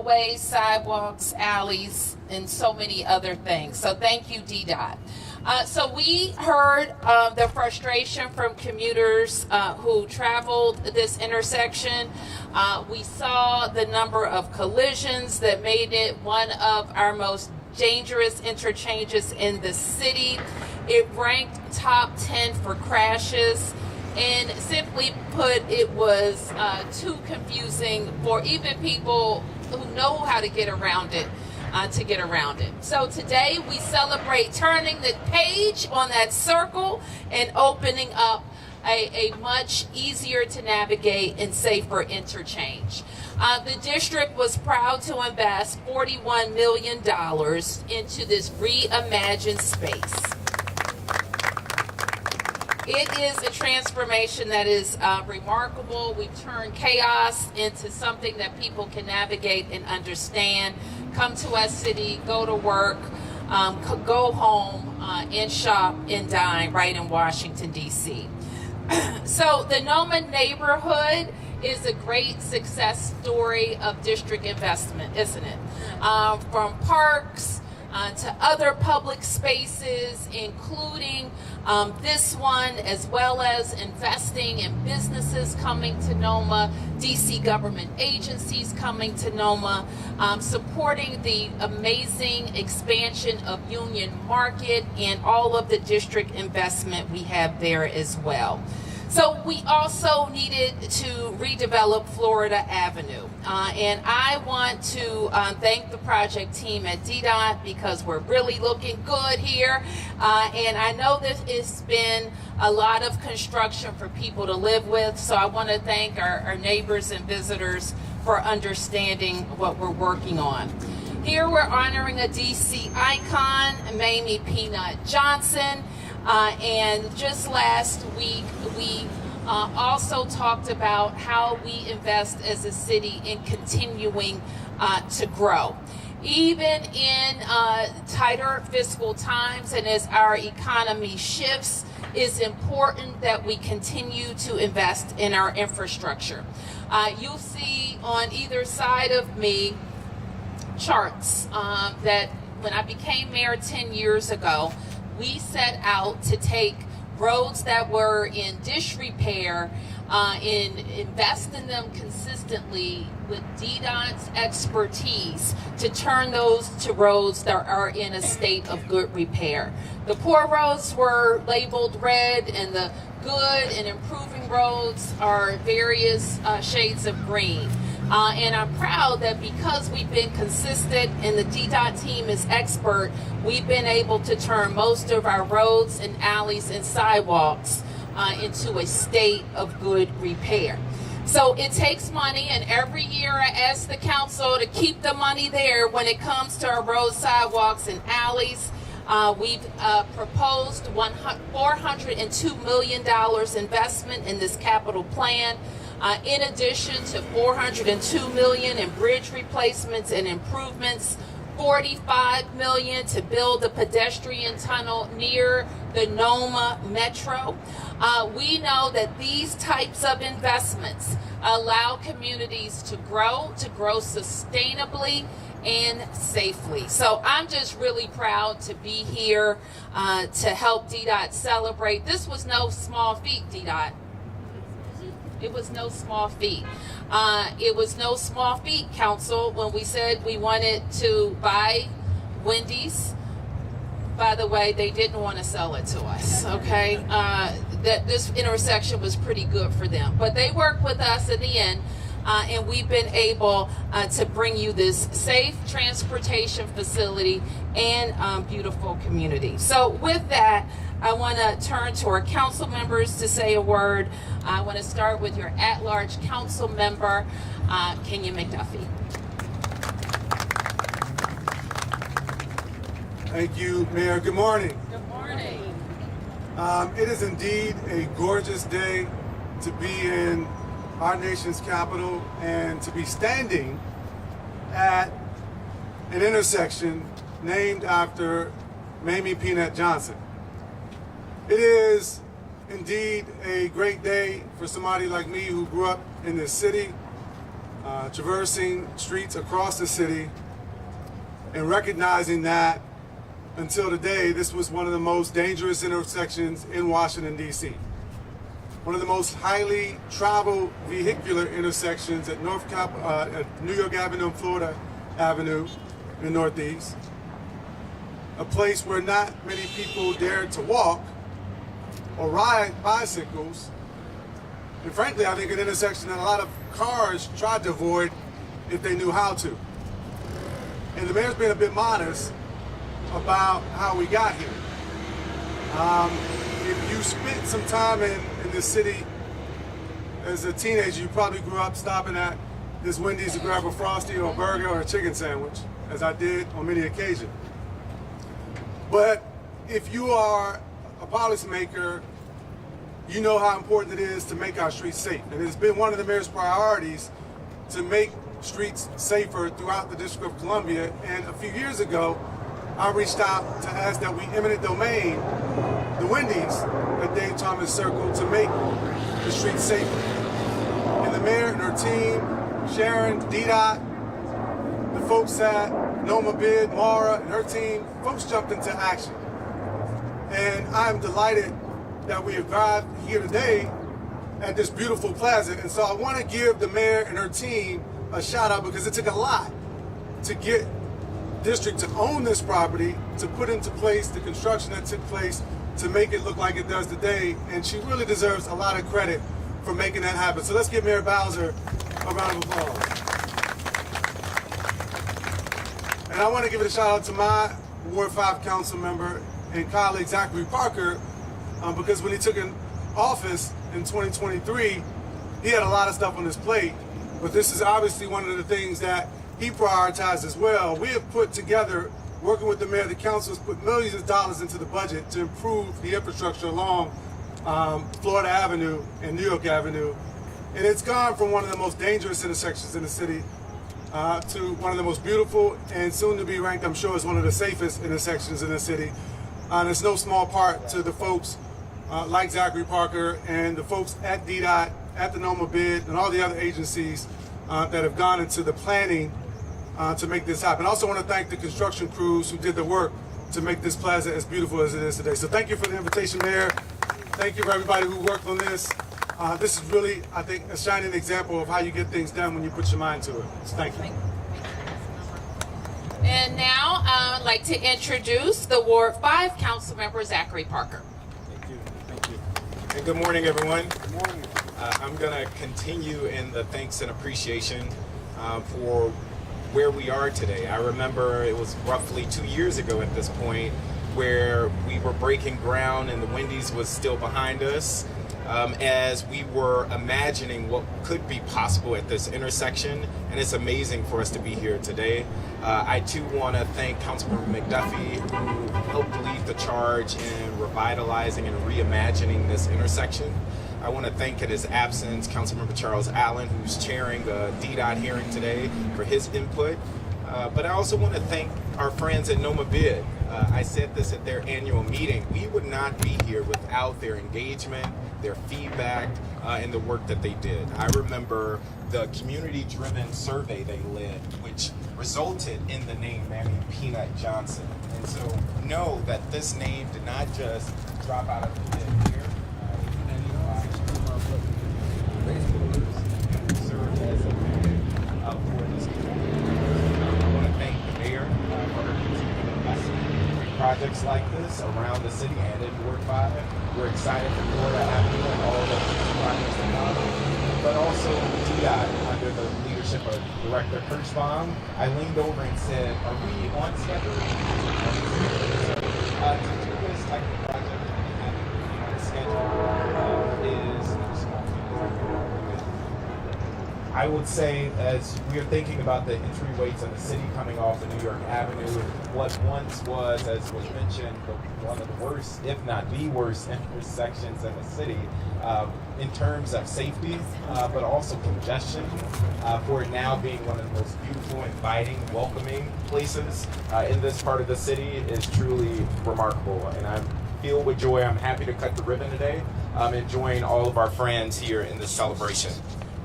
roadways, sidewalks, alleys, and so many other things. So thank you, DDOT. So we heard the frustration from commuters who traveled this intersection. We saw the number of collisions that made it one of our most dangerous interchanges in the city. It ranked top 10 for crashes. And simply put, it was too confusing for even people who know how to get around it. So today we celebrate turning the page on that circle and opening up a much easier to navigate and safer interchange. The district was proud to invest $41 million into this reimagined space. It is a transformation that is remarkable. We've turned chaos into something that people can navigate and understand. Come to our city, go to work, go home, and shop and dine right in Washington, D.C. So the Noma neighborhood is a great success story of district investment, isn't it? From parks to other public spaces, including this one, as well as investing in businesses coming to Noma, DC government agencies coming to Noma, supporting the amazing expansion of Union Market and all of the district investment we have there as well. So we also needed to redevelop Florida Avenue. And I want to thank the project team at DDOT because we're really looking good here. And I know this has been a lot of construction for people to live with. So I want to thank our neighbors and visitors for understanding what we're working on. Here we're honoring a DC icon, Mamie Peanut Johnson. And just last week, we also talked about how we invest as a city in continuing to grow. Even in tighter fiscal times and as our economy shifts, it's important that we continue to invest in our infrastructure. You'll see on either side of me charts that when I became mayor 10 years ago, we set out to take roads that were in disrepair and invest in them consistently with DDOT's expertise to turn those to roads that are in a state of good repair. The poor roads were labeled red, and the good and improving roads are various shades of green. And I'm proud that because we've been consistent and the DDOT team is expert, we've been able to turn most of our roads and alleys and sidewalks into a state of good repair. So it takes money, and every year I ask the council to keep the money there when it comes to our roads, sidewalks, and alleys. We've proposed $402 million investment in this capital plan. In addition to $402 million in bridge replacements and improvements, $45 million to build a pedestrian tunnel near the Noma Metro. We know that these types of investments allow communities to grow sustainably and safely. So I'm just really proud to be here to help DDOT celebrate. This was no small feat, DDOT. It was no small feat. It was no small feat, council, when we said we wanted to buy Wendy's. By the way, they didn't want to sell it to us, okay? That this intersection was pretty good for them. But they worked with us in the end, and we've been able to bring you this safe transportation facility and beautiful community. So with that, I want to turn to our council members to say a word. I want to start with your at-large council member, Kenya McDuffie. Thank you, Mayor. Good morning. Good morning. It is indeed a gorgeous day to be in our nation's capital and to be standing at an intersection named after Mamie Peanut Johnson. It is indeed a great day for somebody like me who grew up in this city, traversing streets across the city and recognizing that until today, this was one of the most dangerous intersections in Washington, D.C. One of the most highly traveled vehicular intersections at New York Avenue and Florida Avenue in the Northeast. A place where not many people dared to walk or ride bicycles. And frankly, I think an intersection that a lot of cars tried to avoid if they knew how to. And the mayor's been a bit modest about how we got here. If you spent some time in this city as a teenager, you probably grew up stopping at this Wendy's to grab a Frosty or a burger or a chicken sandwich, as I did on many occasions. But if you are a policymaker, you know how important it is to make our streets safe. And it's been one of the mayor's priorities to make streets safer throughout the District of Columbia. And a few years ago, I reached out to ask that we eminent domain the Wendy's at Dave Thomas Circle to make the streets safer. And the mayor and her team, Sharon, DDOT, the folks at Noma Bid, Mara, and her team, folks jumped into action. And I'm delighted that we arrived here today at this beautiful plaza. And so I want to give the mayor and her team a shout out because it took a lot to get district to own this property, to put into place the construction that took place to make it look like it does today. And she really deserves a lot of credit for making that happen. So let's give Mayor Bowser a round of applause. And I want to give it a shout out to my Ward 5 council member and colleague Zachary Parker, because when he took in office in 2023, he had a lot of stuff on his plate, but this is obviously one of the things that he prioritized as well. We have put together, working with the mayor, the council has put millions of dollars into the budget to improve the infrastructure along Florida Avenue and New York Avenue, and it's gone from one of the most dangerous intersections in the city to one of the most beautiful and soon to be ranked, I'm sure, as one of the safest intersections in the city. And it's no small part to the folks like Zachary Parker and the folks at DDOT, at the Noma Bid, and all the other agencies that have gone into the planning to make this happen. I also want to thank the construction crews who did the work to make this plaza as beautiful as it is today. So thank you for the invitation, Mayor. Thank you for everybody who worked on this. This is really, I think, a shining example of how you get things done when you put your mind to it. So thank you. And now I'd like to introduce the Ward 5 Council Member, Zachary Parker. Thank you. Thank you. And good morning, everyone. Good morning. I'm going to continue in the thanks and appreciation for where we are today. I remember it was roughly 2 years ago at this point where we were breaking ground and the Wendy's was still behind us. As we were imagining what could be possible at this intersection, and it's amazing for us to be here today. I too want to thank Councilmember McDuffie, who helped lead the charge in revitalizing and reimagining this intersection. I want to thank in his absence Councilmember Charles Allen, who's chairing the DDOT hearing today, for his input. But I also want to thank our friends at Noma Bid. I said this at their annual meeting. We would not be here without their engagement, their feedback, and the work that they did. I remember the community-driven survey they led, which resulted in the name Mamie Peanut Johnson. And so know that this name did not just drop out of the thin air. Served as a magnet for this community. I want to thank the mayor for her continued investment in projects like this around the city and in Ward 5. We're excited for Florida Avenue and all the projects that come, but also DDOT under the leadership of Director Kirschbaum. I leaned over and said, "Are we on schedule?" So, to do this type of project and on schedule is no small feat. I would say, as we are thinking about the entryways in the city coming off of New York Avenue, what once was, as was mentioned, one of the worst, if not the worst, intersections in the city, in terms of safety, but also congestion, for it now being one of the most beautiful, inviting, welcoming places in this part of the city is truly remarkable. And I'm filled with joy. I'm happy to cut the ribbon today, and join all of our friends here in this celebration.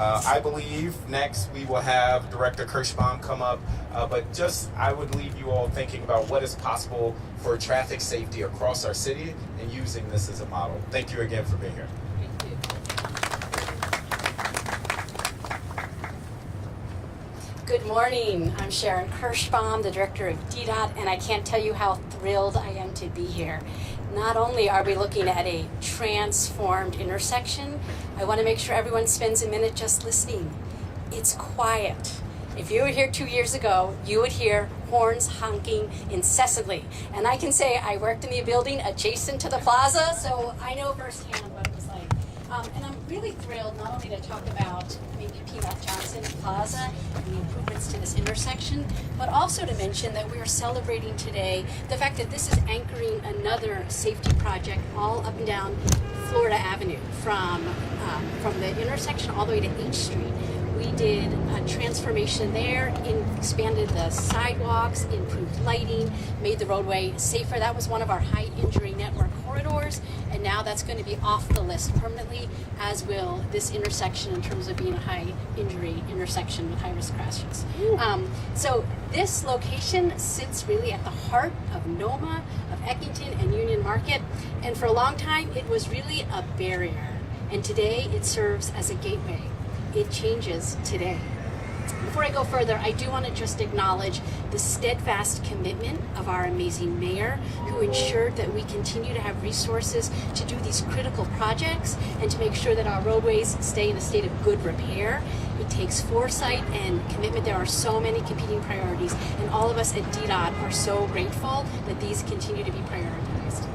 I believe next we will have Director Kirschbaum come up, but just I would leave you all thinking about what is possible for traffic safety across our city and using this as a model. Thank you again for being here. Thank you. Good morning. I'm Sharon Kirschbaum, the director of DDOT, and I can't tell you how thrilled I am to be here. Not only are we looking at a transformed intersection, I want to make sure everyone spends a minute just listening. It's quiet. If you were here 2 years ago, you would hear horns honking incessantly. And I can say I worked in the building adjacent to the plaza, so I know firsthand what it was like. And I'm really thrilled not only to talk about Mamie Peanut Johnson Plaza and the improvements to this intersection, but also to mention that we are celebrating today the fact that this is anchoring another safety project all up and down Florida Avenue from the intersection all the way to H Street. We did a transformation there, expanded the sidewalks, improved lighting, made the roadway safer. That was one of our high injury network corridors, and now that's going to be off the list permanently, as will this intersection in terms of being a high injury intersection with high risk crashes. So this location sits really at the heart of NOMA, of Eckington and Union Market, and for a long time it was really a barrier, and today it serves as a gateway. It changes today. Before I go further, I do want to just acknowledge the steadfast commitment of our amazing mayor, who ensured that we continue to have resources to do these critical projects and to make sure that our roadways stay in a state of good repair. It takes foresight and commitment. There are so many competing priorities, and all of us at DDOT are so grateful that these continue to be prioritized.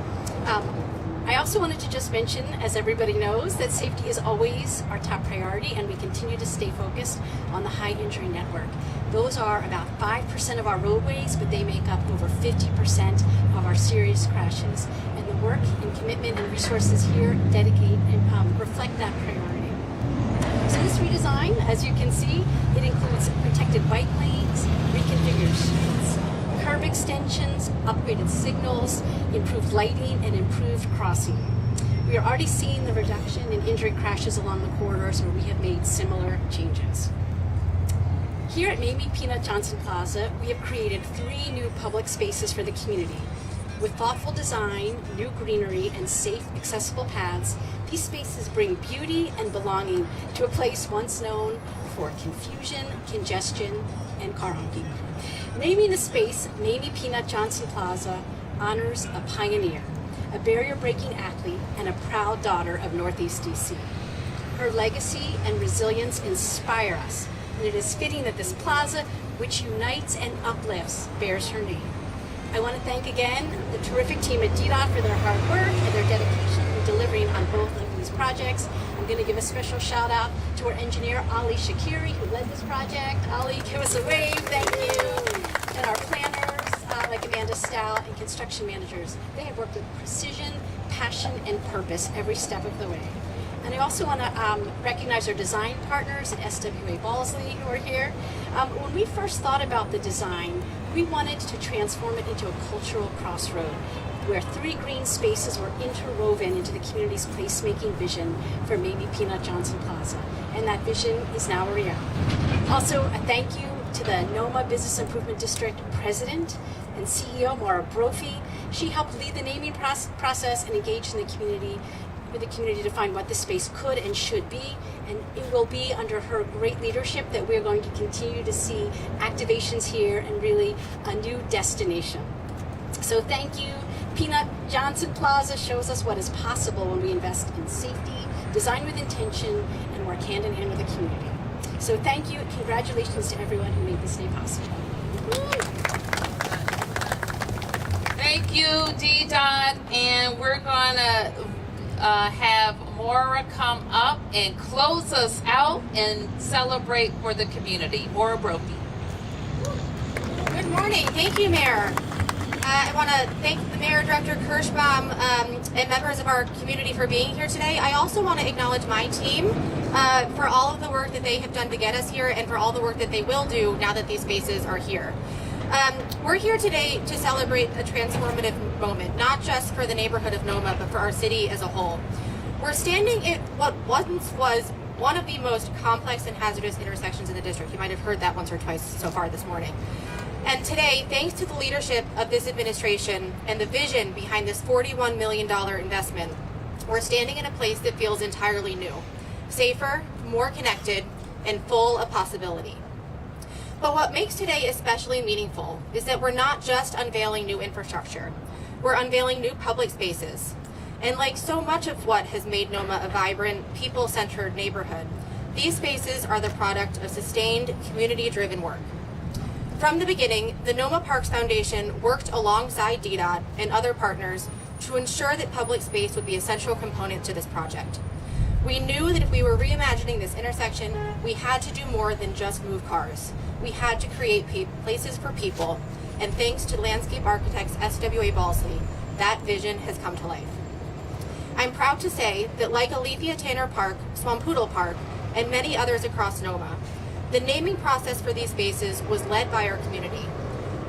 I also wanted to just mention, as everybody knows, that safety is always our top priority, and we continue to stay focused on the high injury network. Those are about 5% of our roadways, but they make up over 50% of our serious crashes. And the work and commitment and resources here dedicate and reflect that priority. So this redesign, as you can see, it includes protected bike lanes, reconfigured streets, curb extensions, upgraded signals, improved lighting, and improved crossing. We are already seeing the reduction in injury crashes along the corridors where we have made similar changes. Here at Mamie Peanut Johnson Plaza, we have created 3 new public spaces for the community. With thoughtful design, new greenery, and safe, accessible paths, these spaces bring beauty and belonging to a place once known for confusion, congestion, and car honking. Naming the space Mamie Peanut Johnson Plaza honors a pioneer, a barrier-breaking athlete, and a proud daughter of Northeast DC. Her legacy and resilience inspire us, and it is fitting that this plaza, which unites and uplifts, bears her name. I want to thank again the terrific team at DDOT for their hard work and their dedication in delivering on both of these projects. I'm going to give a special shout out to our engineer, Ali Shakiri, who led this project. Ali, give us a wave, thank you. And our planners, like Amanda Stout, and construction managers. They have worked with precision, passion, and purpose every step of the way. And I also want to recognize our design partners at SWA Balsley who are here. When we first thought about the design, we wanted to transform it into a cultural crossroad where 3 green spaces were interwoven into the community's placemaking vision for Mamie Peanut Johnson Plaza. And that vision is now a reality. Also, a thank you to the NOMA Business Improvement District President and CEO, Maura Brophy. She helped lead the naming process and engage in the community with the community to find what the space could and should be, and it will be under her great leadership that we're going to continue to see activations here and really a new destination. So thank you. Peanut Johnson Plaza shows us what is possible when we invest in safety, design with intention, and work hand in hand with the community. So thank you, and congratulations to everyone who made this day possible. Thank you, DDOT, and we're gonna have Maura come up and close us out and celebrate for the community. Maura Brophy. Good morning. Thank you, Mayor. I want to thank the Mayor, Director Kirschbaum, and members of our community for being here today. I also want to acknowledge my team for all of the work that they have done to get us here and for all the work that they will do now that these spaces are here. We're here today to celebrate a transformative moment, not just for the neighborhood of NOMA, but for our city as a whole. We're standing in what once was one of the most complex and hazardous intersections in the district. You might have heard that once or twice so far this morning. And today, thanks to the leadership of this administration and the vision behind this $41 million investment, we're standing in a place that feels entirely new, safer, more connected, and full of possibility. But what makes today especially meaningful is that we're not just unveiling new infrastructure, we're unveiling new public spaces. And like so much of what has made Noma a vibrant, people-centered neighborhood, these spaces are the product of sustained, community-driven work. From the beginning, the Noma Parks Foundation worked alongside DDOT and other partners to ensure that public space would be a central component to this project. We knew that if we were reimagining this intersection, we had to do more than just move cars. We had to create places for people, and thanks to landscape architects S.W.A. Balsley, that vision has come to life. I'm proud to say that like Alethea Tanner Park, Swampoodle Park, and many others across Noma, the naming process for these spaces was led by our community.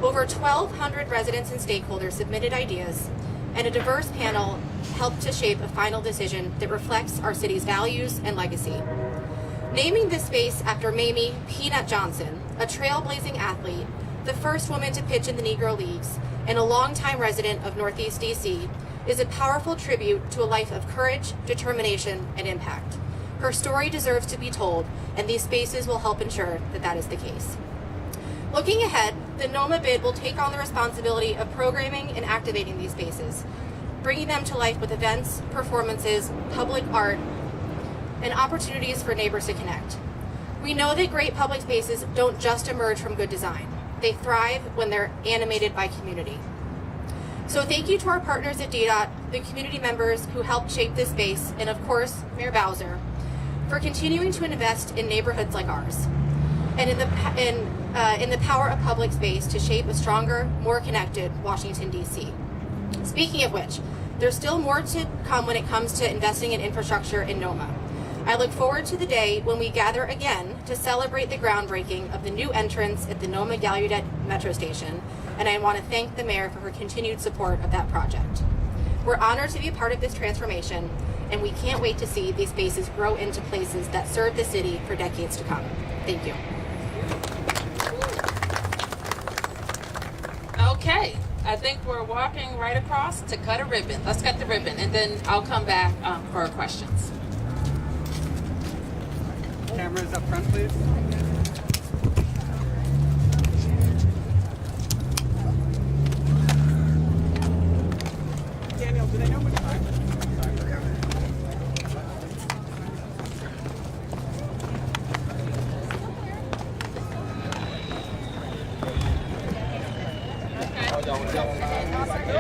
Over 1,200 residents and stakeholders submitted ideas, and a diverse panel helped to shape a final decision that reflects our city's values and legacy. Naming this space after Mamie Peanut Johnson, a trailblazing athlete, the first woman to pitch in the Negro Leagues, and a longtime resident of Northeast DC, is a powerful tribute to a life of courage, determination, and impact. Her story deserves to be told, and these spaces will help ensure that that is the case. Looking ahead, the Noma bid will take on the responsibility of programming and activating these spaces, bringing them to life with events, performances, public art, and opportunities for neighbors to connect. We know that great public spaces don't just emerge from good design. They thrive when they're animated by community. So thank you to our partners at DDOT, the community members who helped shape this space, and of course, Mayor Bowser, for continuing to invest in neighborhoods like ours, and in the power of public space to shape a stronger, more connected Washington, D.C. Speaking of which, there's still more to come when it comes to investing in infrastructure in Noma. I look forward to the day when we gather again to celebrate the groundbreaking of the new entrance at the Noma Gallaudet Metro Station, and I want to thank the mayor for her continued support of that project. We're honored to be a part of this transformation, and we can't wait to see these spaces grow into places that serve the city for decades to come. Thank you. Okay, I think we're walking right across to cut a ribbon. Let's cut the ribbon, and then I'll come back for questions. Cameras up front, please. Daniel, do they know which time?